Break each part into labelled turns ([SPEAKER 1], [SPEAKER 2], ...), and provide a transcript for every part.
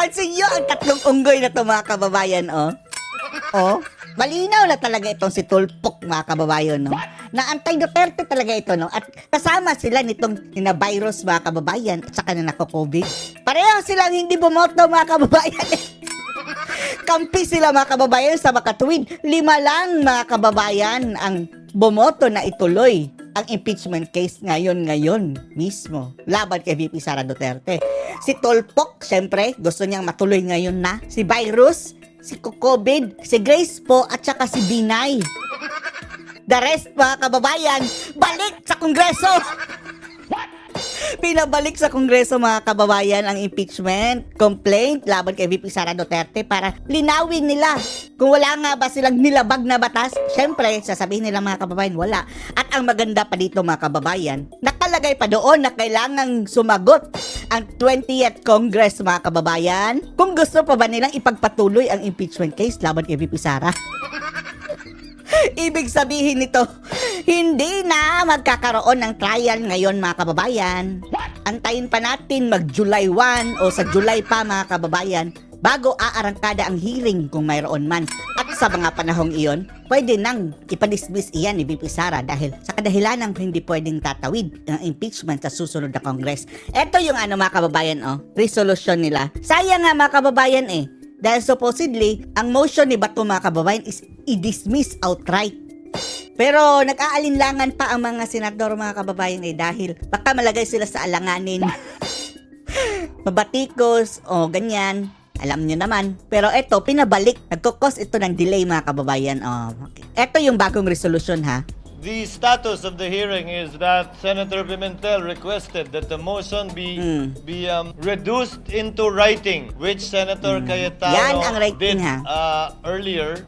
[SPEAKER 1] Pansin nyo ang tatlong unggoy na to mga kababayan, oh. Oh, malinaw na talaga itong si Tulpok mga kababayan, no? Na anti-Duterte talaga ito, no? At kasama sila nitong virus mga kababayan at saka na nako-COVID. Pareho silang hindi bumoto mga kababayan. Kampi sila mga kababayan sa makatuwid. 5 lang mga kababayan ang bumoto na ituloy ang impeachment case ngayon mismo laban kay VP Sara Duterte. Si Tulpok, syempre, gusto niyang matuloy ngayon na. Si Virus, si COVID, si Grace po, at saka si Binay. The rest, mga kababayan, balik sa Kongreso! Pinabalik sa Kongreso, mga kababayan, ang impeachment complaint laban kay VP Sara Duterte para linawin nila kung wala nga ba silang nilabag na batas. Syempre, sasabihin nila mga kababayan, wala. At ang maganda pa dito mga kababayan, nakalagay pa doon na kailangang sumagot ang 20th Congress mga kababayan kung gusto pa ba nilang ipagpatuloy ang impeachment case laban kay VP Sara. Ibig sabihin nito, hindi na magkakaroon ng trial ngayon mga kababayan. Antayin pa natin mag-July 1 o sa July pa mga kababayan bago aarangkada ang hearing kung mayroon man. At sa mga panahong iyon, pwede nang ipadismiss iyan ni VP Sara dahil sa kadahilan ng hindi pwedeng tatawid ang impeachment sa susunod na Congress. Ito yung mga kababayan, resolution nila. Sayang nga mga kababayan dahil supposedly, ang motion ni Bato mga kababayan is i-dismiss outright. Pero nag-aalinlangan pa ang mga senador mga kababayan dahil baka malagay sila sa alanganin. Mabatikos o ganyan. Alam nyo naman. Pero ito, pinabalik. Nagkukos ito ng delay mga kababayan. Okay. Ito yung bagong resolution ha.
[SPEAKER 2] The status of the hearing is that Senator Pimentel requested that the motion be reduced into writing, which Senator Cayetano
[SPEAKER 1] Yan ang writing,
[SPEAKER 2] did earlier.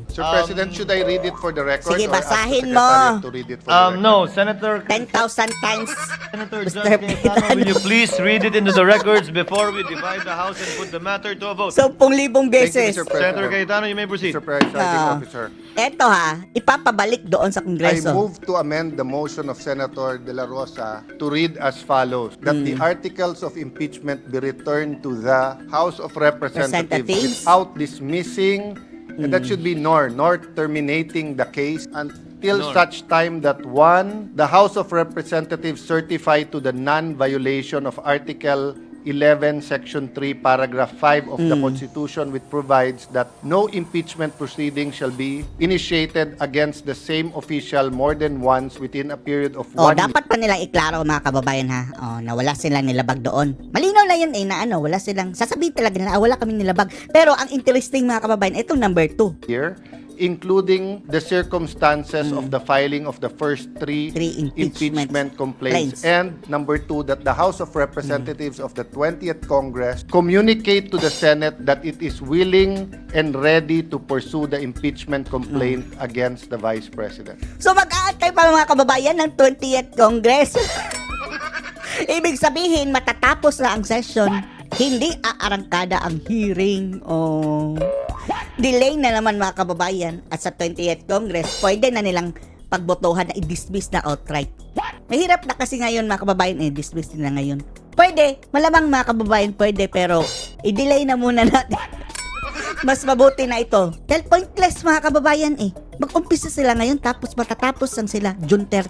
[SPEAKER 3] Sir President, should I read it for the record
[SPEAKER 1] Sige,
[SPEAKER 3] or ask the
[SPEAKER 1] basahin
[SPEAKER 3] Secretariat
[SPEAKER 1] mo.
[SPEAKER 3] to read it for the record?
[SPEAKER 2] No, Senator
[SPEAKER 1] 10,000 times.
[SPEAKER 2] Senator
[SPEAKER 1] Mr.
[SPEAKER 2] John Cayetano, will you please read it into the records before we divide the House and put the matter to a vote?
[SPEAKER 1] 10,000
[SPEAKER 3] Thank
[SPEAKER 1] beses.
[SPEAKER 3] you, Mr. President.
[SPEAKER 2] Senator Cayetano, you may proceed.
[SPEAKER 3] Mr. Presiding Officer.
[SPEAKER 1] Eto ipapabalik doon sa
[SPEAKER 3] I
[SPEAKER 1] Kongreso.
[SPEAKER 3] move to amend the motion of Senator De La Rosa to read as follows, that the articles of impeachment be returned to the House of Representatives
[SPEAKER 1] Representatives?
[SPEAKER 3] without dismissing, and that should be nor terminating the case until such time that 1, the House of Representatives certify to the non-violation of Article 11, Section 3, Paragraph 5 of the Constitution, which provides that no impeachment proceeding shall be initiated against the same official more than once within a period of 1 year.
[SPEAKER 1] Dapat pa nilang iklaro mga kababayan na wala silang nilabag doon. Malinaw na yun na wala silang, sasabihin talaga nila, wala kaming nilabag. Pero ang interesting mga kababayan, itong number 2.
[SPEAKER 3] Here, including the circumstances of the filing of the first three impeachment complaints. And number 2, that the House of Representatives of the 20th Congress communicate to the Senate that it is willing and ready to pursue the impeachment complaint against the Vice President.
[SPEAKER 1] So mag-aantay pa mga kababayan ng 20th Congress. Ibig sabihin, matatapos na ang session, hindi aarangkada ang hearing. Delay na naman mga kababayan. At sa 20th Congress, pwede na nilang pagbotohan na i-dismiss na outright. Mahirap na kasi ngayon mga kababayan, dismiss nila ngayon. Pwede, malamang mga kababayan pwede, pero i-delay na muna natin. Mas mabuti na ito. Dahil pointless mga kababayan Mag-umpisa sila ngayon tapos matatapos lang sila June 30.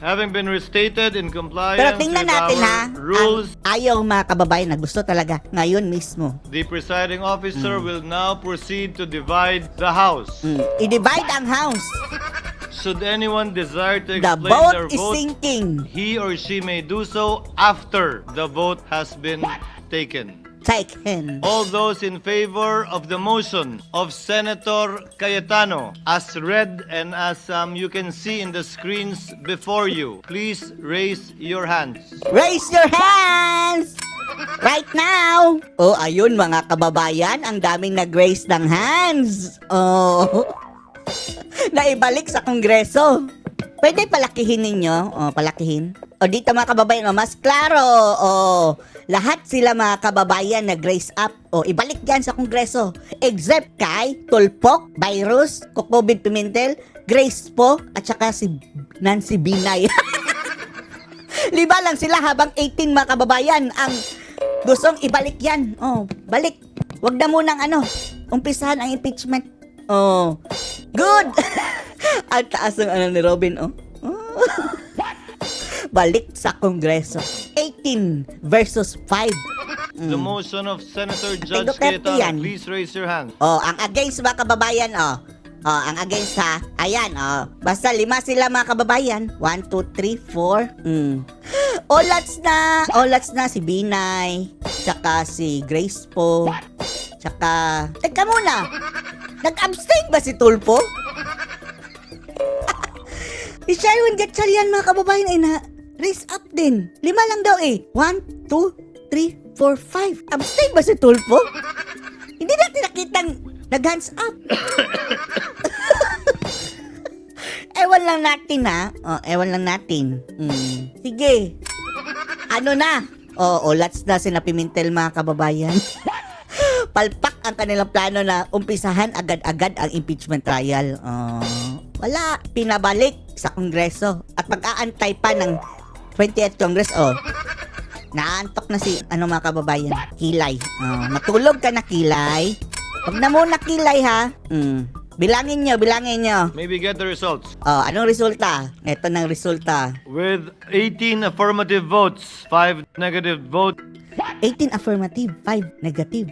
[SPEAKER 2] Having been restated in compliance
[SPEAKER 1] Pero tingnan
[SPEAKER 2] with
[SPEAKER 1] natin
[SPEAKER 2] our rules,
[SPEAKER 1] ayaw mga kababayan na gusto talaga ngayon mismo.
[SPEAKER 2] the presiding officer will now proceed to divide the House.
[SPEAKER 1] I-divide ang house.
[SPEAKER 2] Should anyone desire to
[SPEAKER 1] The
[SPEAKER 2] explain
[SPEAKER 1] boat
[SPEAKER 2] their
[SPEAKER 1] is
[SPEAKER 2] vote,
[SPEAKER 1] sinking.
[SPEAKER 2] he or she may do so after the vote has been taken.
[SPEAKER 1] Taken.
[SPEAKER 2] All those in favor of the motion of Senator Cayetano, as read and as you can see in the screens before you, please raise your hands.
[SPEAKER 1] Raise your hands! Right now! Ayun mga kababayan, ang daming nag-raise ng hands. Naibalik sa Kongreso. Pwede palakihin ninyo. Palakihin. Dito mga kababayan, mas klaro. Lahat sila mga kababayan nag-raise up. Ibalik yan sa Kongreso. Except kay Tulpok, Virus, Kokobit Pimentel, Grace po, at saka si Nancy Binay. 5 lang sila habang 18 mga kababayan ang gustong ibalik yan. Oh, balik. Wag na munang umpisahan ang impeachment. Oh, good. Ang taas ng ni Robin, oh. Balik sa Kongreso. 18 versus 5.
[SPEAKER 2] The motion of Senator
[SPEAKER 1] Kay
[SPEAKER 2] Judge
[SPEAKER 1] Duterte yan.
[SPEAKER 2] Cayetano, please raise your hand.
[SPEAKER 1] Oh, ang against mga kababayan, oh. Oh, ang against ha. Ayan, oh. Basta 5 sila mga kababayan. 1, 2, 3, 4. Olats na si Binay. Tsaka si Grace po. Tsaka, teka muna. Nag-abstain ba si Tulfo? Si Sherwin Gatchalian mga kababayan ay na-raise up din. 5 lang daw eh. 1, 2, 3, 4, 5. Abstain ba si Tulfo? Hindi natin nakitang nag-hands up. Ewan lang natin ha. Oh, ewan lang natin. Sige. Ano na? Olats na sina Pimentel mga kababayan. Palpak ang kanilang plano na umpisahan agad-agad ang impeachment trial. Wala. Pinabalik sa Kongreso. At pag-aantay pa ng 20th Congress, naantok na si, mga kababayan? Kilay. Matulog ka na, Kilay. Wag na muna, Kilay, ha? Bilangin nyo.
[SPEAKER 2] Maybe get the results.
[SPEAKER 1] Anong resulta? Ito ng resulta.
[SPEAKER 2] With 18 affirmative votes, 5 negative votes,
[SPEAKER 1] 18 affirmative, 5 negative.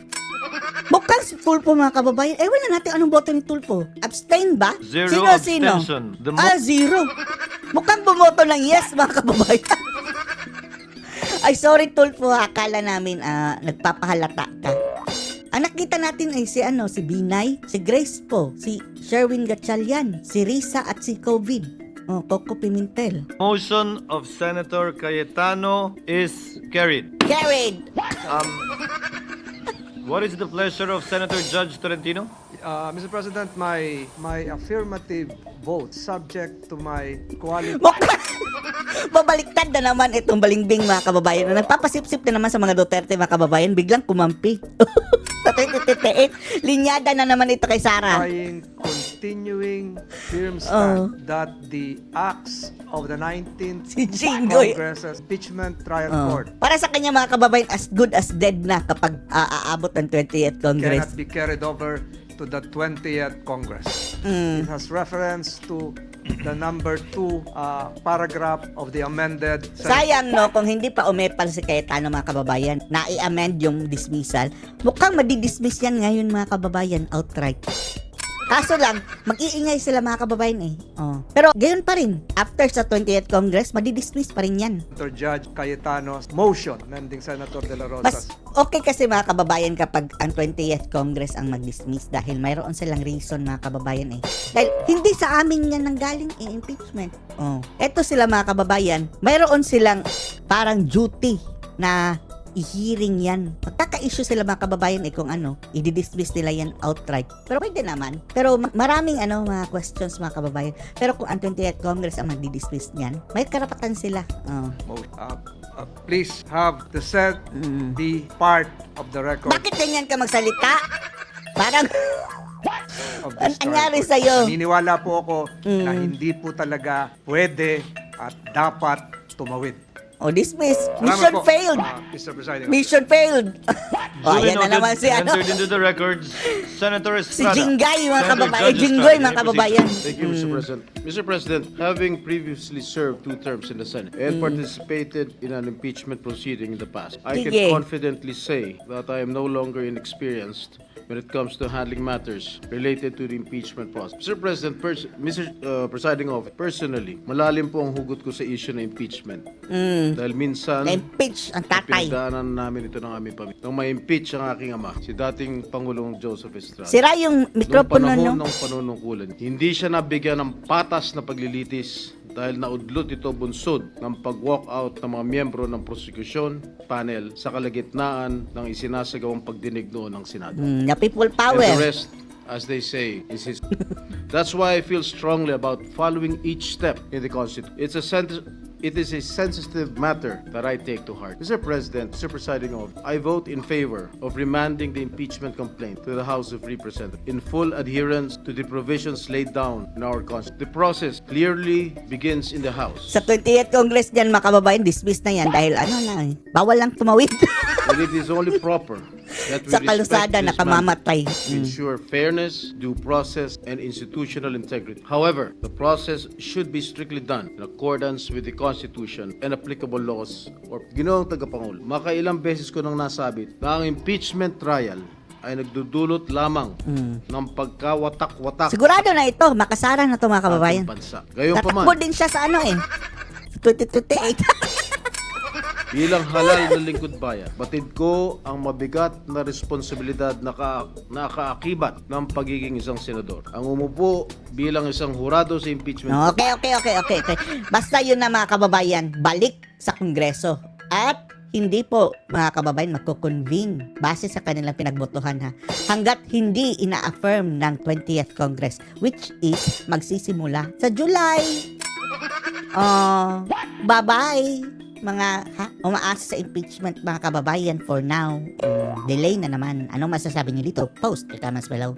[SPEAKER 1] Mukhang si Tulfo mga kababayan. Wala natin anong boto ni Tulfo. Abstain ba?
[SPEAKER 2] Zero abstention. The
[SPEAKER 1] Zero. Mukhang bumoto ng yes mga kababayan. Ay, sorry Tulfo, akala namin nagpapahalata ka. Ang nakita natin ay si Binay, si Grace po, si Sherwin Gatchalian, si Risa at si COVID. Coco Pimentel.
[SPEAKER 2] motion of Senator Cayetano is carried.
[SPEAKER 1] Carried.
[SPEAKER 2] What is the pleasure of Senator Judge Tolentino?
[SPEAKER 4] Mr. President, my affirmative vote subject to my quality.
[SPEAKER 1] Babaliktad na naman itong balingbing mga kababayan. Nagpapasip-sip na naman sa mga Duterte mga kababayan. Biglang kumampi. Sa 2028, linyada na naman ito kay Sara.
[SPEAKER 4] By continuing firm stand that the acts of the 19th
[SPEAKER 1] Si Jinggoy.
[SPEAKER 4] Congress impeachment trial court
[SPEAKER 1] Para sa kanya mga kababayan, as good as dead na kapag aabot ng 20th Congress.
[SPEAKER 4] cannot be carried over to the 20th Congress. It has reference to the number 2 paragraph of the amended
[SPEAKER 1] Sayang no, kung hindi pa umepal si Cayetano mga kababayan, na i-amend yung dismissal, mukhang madidismiss yan ngayon mga kababayan outright. Kaso lang, mag-iingay sila mga kababayan eh. Pero gayon pa rin, after sa 20th Congress, madidismiss pa rin yan.
[SPEAKER 4] Senator Judge Cayetano's motion amending Senator De La
[SPEAKER 1] Mas
[SPEAKER 4] Rosa's
[SPEAKER 1] okay kasi mga kababayan kapag ang 20th Congress ang mag-dismiss dahil mayroon silang reason mga kababayan eh. Dahil hindi sa amin yan nanggaling impeachment. Eto sila mga kababayan, mayroon silang parang duty na i-hearing yan. Magkaka-issue sila mga kababayan kung i-dismiss nila yan outright. Pero pwede naman. Pero maraming mga questions mga kababayan. Pero kung ang 20th Congress ang magdi-dismiss niyan, may karapatan sila.
[SPEAKER 4] please have the said be part of the record
[SPEAKER 1] Bakit ganyan ka magsalita? Parang
[SPEAKER 4] of
[SPEAKER 1] Ang
[SPEAKER 4] this
[SPEAKER 1] nangyari
[SPEAKER 4] trial court.
[SPEAKER 1] sa'yo?
[SPEAKER 4] Naniniwala po ako na hindi po talaga pwede at dapat tumawid.
[SPEAKER 1] dismiss.
[SPEAKER 4] Salamat
[SPEAKER 1] Mission
[SPEAKER 4] po,
[SPEAKER 1] failed.
[SPEAKER 4] Mr. Presiding
[SPEAKER 1] Mission failed.
[SPEAKER 2] Duly
[SPEAKER 1] Yan na
[SPEAKER 2] noted,
[SPEAKER 1] naman si
[SPEAKER 2] entered into the records, Senator
[SPEAKER 1] Si
[SPEAKER 2] Estrada.
[SPEAKER 1] Jingay mga
[SPEAKER 2] Senator
[SPEAKER 1] kababayan.
[SPEAKER 2] Judge
[SPEAKER 1] Jinggoy
[SPEAKER 2] Estrada,
[SPEAKER 1] mga
[SPEAKER 2] you may
[SPEAKER 1] kababayan.
[SPEAKER 5] Thank you, Mr. President. Mr. President, having previously served 2 terms in the Senate and participated in an impeachment proceeding in the past, I
[SPEAKER 1] Sige.
[SPEAKER 5] can confidently say that I am no longer inexperienced when it comes to handling matters related to the impeachment process. Mr. President, Mr. Presiding Officer, personally, malalim po ang hugot ko sa issue na impeachment. Dahil minsan,
[SPEAKER 1] Na-impeach ang tatay.
[SPEAKER 5] pinagdaanan namin ito ng aming pamilya. Nung ma-impeach ang aking ama, si dating Pangulong Joseph Estrada.
[SPEAKER 1] Sira yung mikropono,
[SPEAKER 5] Noong panahon
[SPEAKER 1] no?
[SPEAKER 5] ng panunungkulan, hindi siya nabigyan ng patas na paglilitis dahil naudlot ito bunsod ng pag-walk out ng mga miyembro ng prosecution panel sa kalagitnaan ng isinasagawang pagdinig noon ng Senado.
[SPEAKER 1] Na people
[SPEAKER 5] And
[SPEAKER 1] power.
[SPEAKER 5] the rest, as they say, is history. That's why I feel strongly about following each step in the Constitution. It's a It is a sensitive matter that I take to heart. Mr. President, Mr. Presiding Officer, I vote in favor of remanding the impeachment complaint to the House of Representatives in full adherence to the provisions laid down in our Constitution. The process clearly begins in the House.
[SPEAKER 1] Sa 20th Congress dyan, mga kababayan, dismiss na yan dahil ano lang, bawal lang tumawid.
[SPEAKER 5] And it is only proper that we
[SPEAKER 1] Sa
[SPEAKER 5] respect
[SPEAKER 1] kalusada,
[SPEAKER 5] this
[SPEAKER 1] nakamamatay.
[SPEAKER 5] mandate to ensure fairness, due process, and institutional integrity. However, the process should be strictly done in accordance with the Constitution and applicable laws. Or Ginoong Tagapangulo, makailang beses ko nang nasabit na ang impeachment trial ay nagdudulot lamang ng pagkawatak-watak
[SPEAKER 1] Sigurado na ito, makasara na ito, mga kababayan.
[SPEAKER 5] ating bansa. Gayon pa
[SPEAKER 1] Tatakbo
[SPEAKER 5] man,
[SPEAKER 1] din siya sa ano 2028.
[SPEAKER 5] bilang halal na lingkod bayan, batid ko ang mabigat na responsibilidad na kaakibat ng pagiging isang senador. Ang umupo bilang isang hurado sa impeachment.
[SPEAKER 1] Okay. Basta yun na, mga kababayan, balik sa Kongreso. At hindi po, mga kababayan, magko-convene base sa kanilang pinagbotohan, ha. Hanggat hindi ina-affirm ng 20th Congress, which is magsisimula sa July. Bye-bye, mga umaasa sa impeachment, mga kababayan, for now. Delay na naman. Anong masasabi niyo dito? Post your comments below.